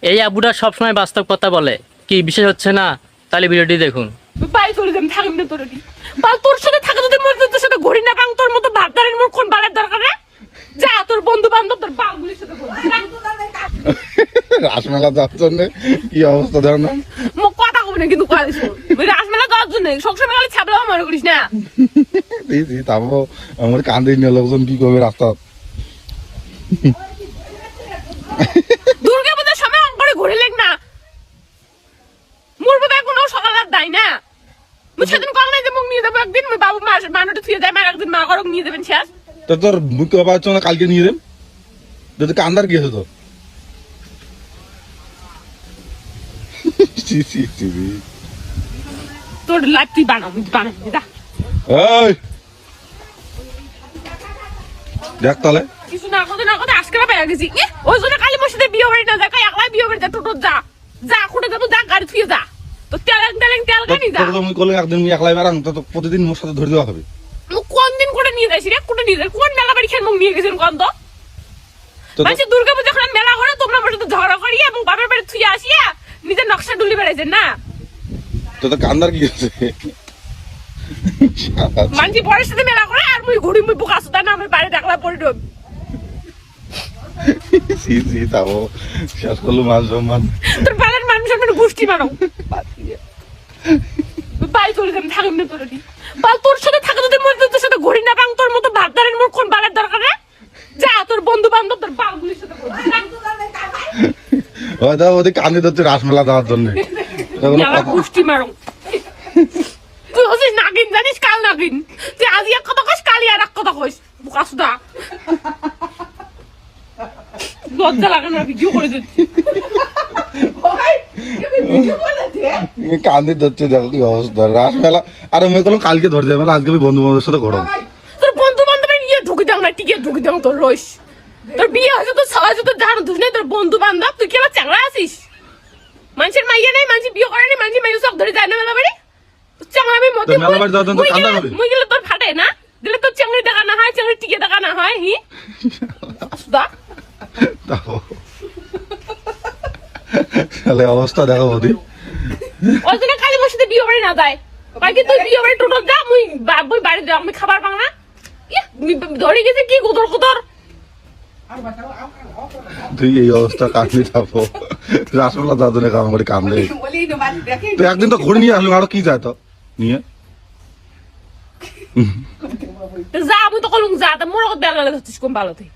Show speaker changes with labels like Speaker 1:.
Speaker 1: এই আবুটা সবসময় বাস্তব কথা বলে, কি বিশেষ হচ্ছে না? তাহলে ভিডিওটি দেখুন।
Speaker 2: বাড়ি চলে যাম, থাকবি না তোর বাল, তোর সাথে থাকা যদি মনে তোর সাথে ঘড়ি না পাং, তোর মতো ভাতদারের মোর কোন বালের দরকার রে? যা তোর বন্ধু বান্ধব তোর বালগুলির সাথে
Speaker 3: রাসমেলা যাওয়ার জন্য কি অবস্থা দেখো না।
Speaker 2: মুখ কথা কবি না কিন্তু রাসমেলা যাওয়ার জন্য সবসময় খালি ছাবলা মনে করিস না।
Speaker 3: তারপর আমার কান্দে নিয়ে লোকজন কি করবে রাস্তা।
Speaker 2: দুর্গা পূজার সময় করে ঘুরে লেগ না মোর বোধহয় কোনো সকাল আর দেয় না। মুই সেদিন কল নাই যে মুখ নিয়ে যাবো একদিন, মুই বাবু মানুষটা থুয়ে যায়, একদিন মা করক নিয়ে যাবেন শেষ।
Speaker 3: তো তোর মুখ্য বাবা হচ্ছে না, কালকে নিয়ে দেন যদি কান্দার কি হতো।
Speaker 2: তোর লাইফ তুই বানাবি যা।
Speaker 3: এই দেখ তাহলে
Speaker 2: কিছু না কথা আজকে পেয়ে গেছি। ওই জন্য কালী মসজিদে বিয়ে বাড়ি না যায়, একলাই বিয়ে বাড়ি যা, টোটো যা যা খুঁটে যাবো, যা গাড়ি থুয়ে যা। তো তেল গাড়ি যা।
Speaker 3: তুমি করলে একদিন একলাই বেড়ান, তো প্রতিদিন মোর সাথে ধরে দেওয়া হবে।
Speaker 2: কোন দিন করে নিয়ে যাইছি রে? কোনটা নিয়ে যাই? কোন মেলা বাড়ি খেয়ে মুখ নিয়ে গেছেন কোন তো? মানে দুর্গা পূজা যখন মেলা করে তোমরা আমার সাথে ঝগড়া করিয়া এবং বাপের বাড়ি থুয়ে আসিয়া নিজের নকশা ডুলি বেড়াইছেন না।
Speaker 3: তো কান্দার কি হচ্ছে?
Speaker 2: মানছি পরের সাথে মেলা করে আর মুই ঘুরি, মুই বোকা সুদা না, আমি বাড়ি দেখলা পড়ি ঢোক।
Speaker 3: তাও শেষ করলো মান সম্মান।
Speaker 2: তোর বালের মানুষ মানে গোষ্ঠী মারো। বাড়ি চলে যাবে, থাকবি না তোর বাল, তোর সাথে থাকা যদি মনে তোর সাথে ঘড়ি না পাং, তোর মতো ভাতদারের মোর কোন বালের দরকার রে? যা তোর বন্ধু বান্ধব তোর বালগুলির সাথে
Speaker 3: ওদের কান্দে ধরছে রাসমেলা যাওয়ার জন্য।
Speaker 2: গোষ্ঠী মারো। তুই হচ্ছিস নাগিন, জানিস কাল নাগিন। তুই আজ এক কথা কইস, কালি আর এক কথা কইস, বোকা সুদা। লজ্জা লাগে না? ভিডিও করে দিচ্ছি।
Speaker 3: কান্দে ধরছে, দেখো কি অবস্থা রাসমেলা। আর আমি বললাম কালকে ধরে যাবে, আজকে আমি বন্ধু বান্ধবের সাথে ঘোরাম।
Speaker 2: তোর বন্ধু বান্ধবের নিয়ে ঢুকে যাও না, টিকে ঢুকে যাও তোর রইস। তোর বিয়ে হয়েছে, তোর সবাই তো জানো তুই নাই, তোর বন্ধু বান্ধব তুই কি আবার চাংড়া আছিস? মানুষের মাইয়া নেই, মানুষ বিয়ে করে নেই, মানুষ মাইয়া সব ধরে যায় না মেলা বাড়ি। চাংড়া আমি মতে মুই গেলে তোর ফাটে না, দিলে তোর চাংড়ি দেখা না হয়, চাংড়ি টিকে দেখা না হয়। হি
Speaker 3: তাহলে অবস্থা দেখো বৌদি।
Speaker 2: ওই জন্য কালী মসজিদে বিয়ে বাড়ি না যায়। বাকি তুই বিয়ে বাড়ি টোটো যা, মুই বাড়ি যাও, আমি খাবার পাং না। ধরে গেছে কি কোদর কোদর।
Speaker 3: তুই এই অবস্থা কাটলি থাকো রাসমেলা যাওয়ার জন্য কাম করে কান্দে। তো একদিন তো ঘুরে নিয়ে আসলো, আরো কি যায় তো নিয়ে
Speaker 2: যা। আমি তো কলুম যা, তা মোর বেলা হচ্ছিস কোন ভালো থেকে।